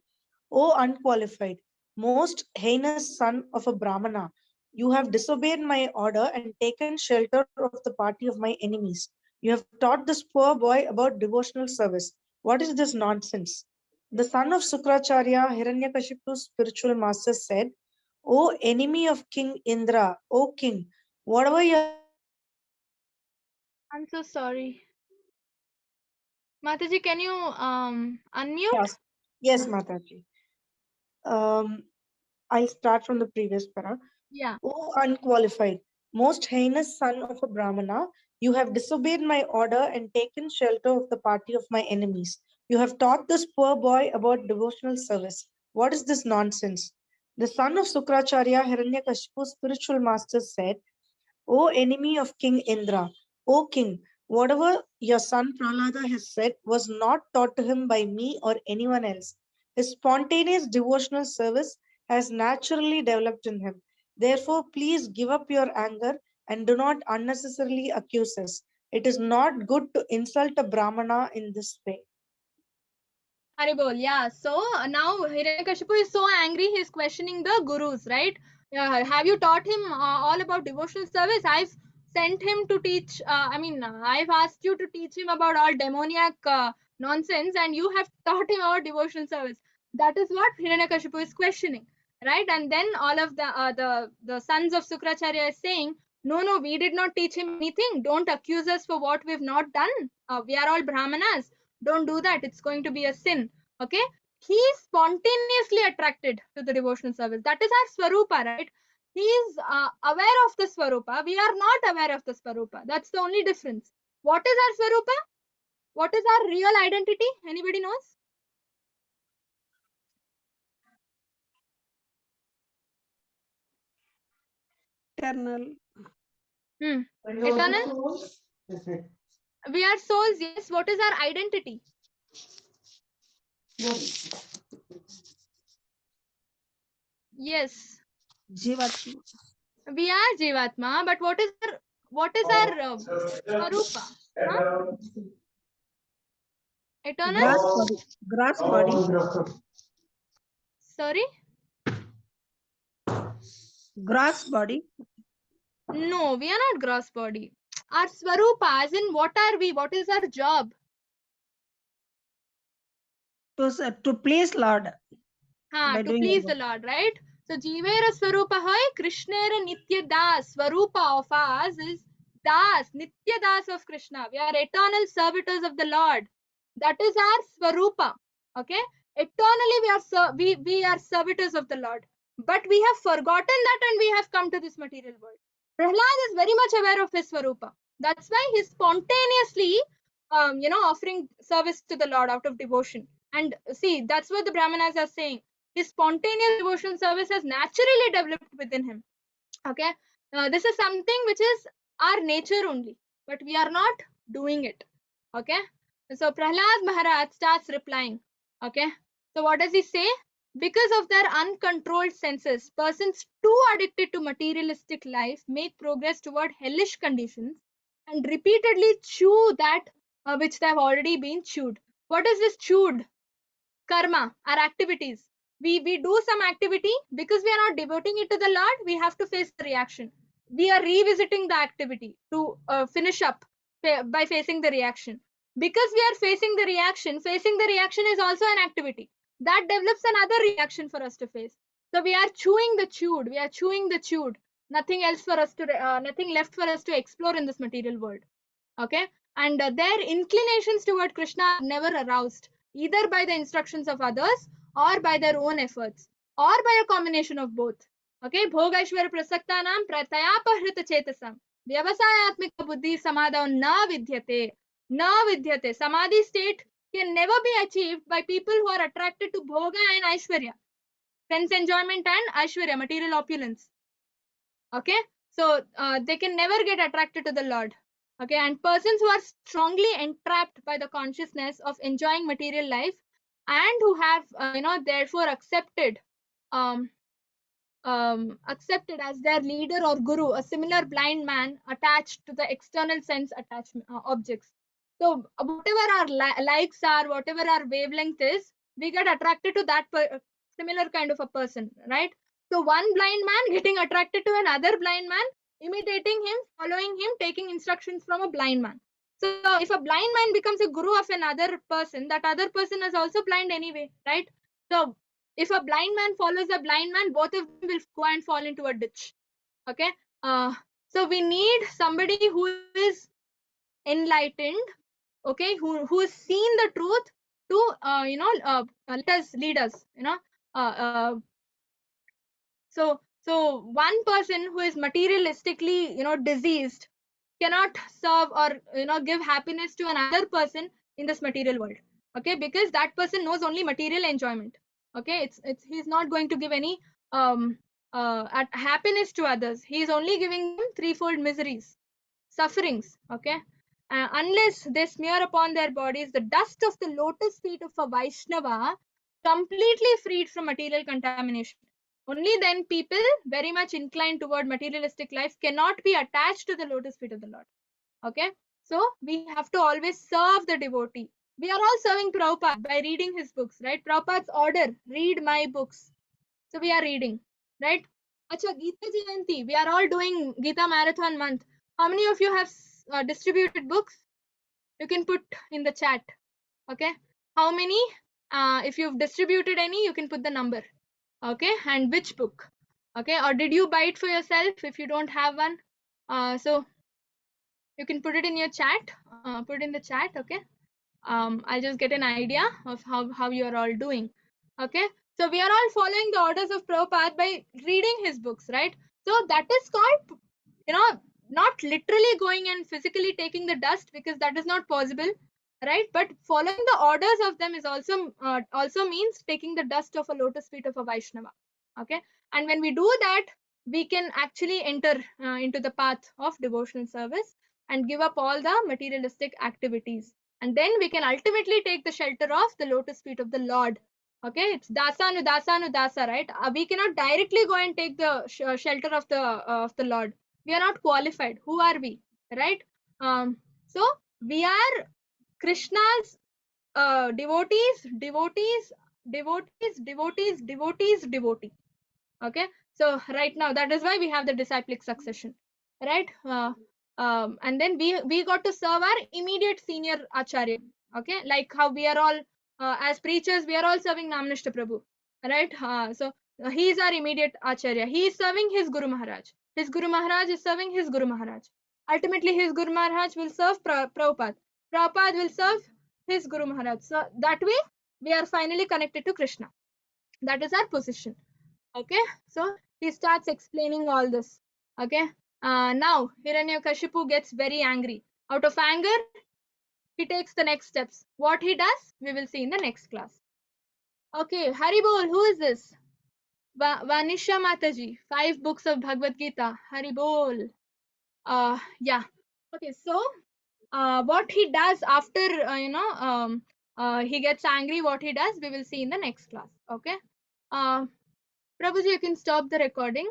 O unqualified, most heinous son of a Brahmana, you have disobeyed my order and taken shelter of the party of my enemies. You have taught this poor boy about devotional service. What is this nonsense? The son of Sukracharya, Hiranyakashipu's spiritual master, said, O enemy of King Indra, O king, whatever your I'm so sorry. Mataji, can you unmute? Yes, Mataji. I'll start from the previous para. Yeah. O unqualified, most heinous son of a Brahmana, you have disobeyed my order and taken shelter of the party of my enemies. You have taught this poor boy about devotional service. What is this nonsense? The son of Sukracharya, Hiranyakashipu's spiritual master, said, O enemy of King Indra, O king, whatever your son Prahlada has said was not taught to him by me or anyone else. His spontaneous devotional service has naturally developed in him. Therefore, please give up your anger and do not unnecessarily accuse us. It is not good to insult a Brahmana in this way. Haribol, yeah. So now Hiranyakashipu is so angry, he's questioning the gurus, right? Have you taught him all about devotional service? I've sent him to teach, I've asked you to teach him about all demoniac nonsense, and you have taught him about devotional service. That is what Hiranyakashipu is questioning, right? And then all of the sons of Sukracharya is saying, no, we did not teach him anything. Don't accuse us for what we've not done. We are all Brahmanas. Don't do that. It's going to be a sin. Okay. He is spontaneously attracted to the devotional service. That is our Swarupa, right? He is aware of the Swarupa. We are not aware of the Swarupa. That's the only difference. What is our Swarupa? What is our real identity? Anybody knows? Eternal. Eternal? We are souls, yes. What is our identity? Yes. Jivatma. We are Jivatma, but what is our Swarupa? Huh? Eternal? Grass body. Grass body. Sorry? Grass body. No, we are not gross body. Our Swarupa, as in what are we? What is our job? To please Lord. To please the Lord, right? So Jivera Swarupa hoy, Krishnera Nitya Das. Swarupa of us is Das, Nitya Das of Krishna. We are eternal servitors of the Lord. That is our Swarupa. Okay? Eternally we are servitors of the Lord. But we have forgotten that and we have come to this material world. Prahlad is very much aware of his Swarupa. That's why he's spontaneously offering service to the Lord out of devotion. And see, that's what the Brahmanas are saying. His spontaneous devotional service has naturally developed within him. Okay, this is something which is our nature only, but we are not doing it. Okay, so Prahlad Maharaj starts replying. Okay, so what does he say? Because of their uncontrolled senses, persons too addicted to materialistic life make progress toward hellish conditions and repeatedly chew that which they have already been chewed. What is this chewed? Karma, our activities. We do some activity, because we are not devoting it to the Lord, we have to face the reaction. We are revisiting the activity to finish up by facing the reaction. Because we are facing the reaction is also an activity that develops another reaction for us to face. So we are chewing the chewed. Nothing else for us to nothing left for us to explore in this material world. Okay, and their inclinations toward Krishna are never aroused, either by the instructions of others or by their own efforts, or by a combination of both. Okay, Bhogaishwara Prasaktanam Pratyapahrita Chetasam Vyavasayatmika Buddhi Samadhav na vidyate. Samadhi state can never be achieved by people who are attracted to Bhoga and Aishwarya, sense enjoyment and Aishwarya, material opulence. Okay, so they can never get attracted to the Lord. Okay, and persons who are strongly entrapped by the consciousness of enjoying material life and who have therefore accepted accepted as their leader or guru a similar blind man attached to the external sense attachment objects. So whatever our likes are, whatever our wavelength is, we get attracted to that similar kind of a person, right? So one blind man getting attracted to another blind man, imitating him, following him, taking instructions from a blind man. So if a blind man becomes a guru of another person, that other person is also blind anyway, right? So if a blind man follows a blind man, both of them will go and fall into a ditch. Okay, so we need somebody who is enlightened, okay, who has seen the truth to let us lead us, so one person who is materialistically diseased cannot serve or give happiness to another person in this material world. Okay, because that person knows only material enjoyment. Okay, it's he's not going to give any happiness to others. He is only giving them threefold miseries, sufferings. Okay, unless they smear upon their bodies the dust of the lotus feet of a Vaishnava, completely freed from material contamination, only then people very much inclined toward materialistic life cannot be attached to the lotus feet of the Lord. Okay, so we have to always serve the devotee. We are all serving Prabhupada by reading his books, right? Prabhupada's order, read my books. So we are reading, right? Acha, Gita Jayanti, we are all doing Gita Marathon month. How many of you have distributed books? You can put in the chat. Okay, how many? If you've distributed any, you can put the number. Okay, and which book? Okay, or did you buy it for yourself if you don't have one? So you can put it in your chat, put it in the chat. Okay, I'll just get an idea of how you're all doing. Okay, so we are all following the orders of Prabhupada by reading his books, right? So that is called, not literally going and physically taking the dust, because that is not possible, right? But following the orders of them is also means taking the dust of a lotus feet of a Vaishnava. Okay, and when we do that, we can actually enter into the path of devotional service and give up all the materialistic activities, and then we can ultimately take the shelter of the lotus feet of the Lord. Okay, it's dasa, right? We cannot directly go and take the shelter of the Lord. We are not qualified. Who are we, right? So we are Krishna's devotees, devotee. Okay, so right now that is why we have the disciplic succession, right? And then we got to serve our immediate senior acharya. Okay, like how we are all as preachers, we are all serving Namnishta Prabhu, right? He is our immediate acharya. He is serving his Guru Maharaj. His Guru Maharaj is serving his Guru Maharaj. Ultimately, his Guru Maharaj will serve Prabhupada. Prabhupada will serve his Guru Maharaj. So that way, we are finally connected to Krishna. That is our position. Okay, so he starts explaining all this. Okay, now Hiranyakashipu gets very angry. Out of anger, he takes the next steps. What he does, we will see in the next class. Okay, Haribol, who is this? Vanisha Mataji, 5 books of Bhagavad Gita. Haribol. Yeah. Okay, so what he does after he gets angry, what he does, we will see in the next class. Okay. Prabhuji, you can stop the recording.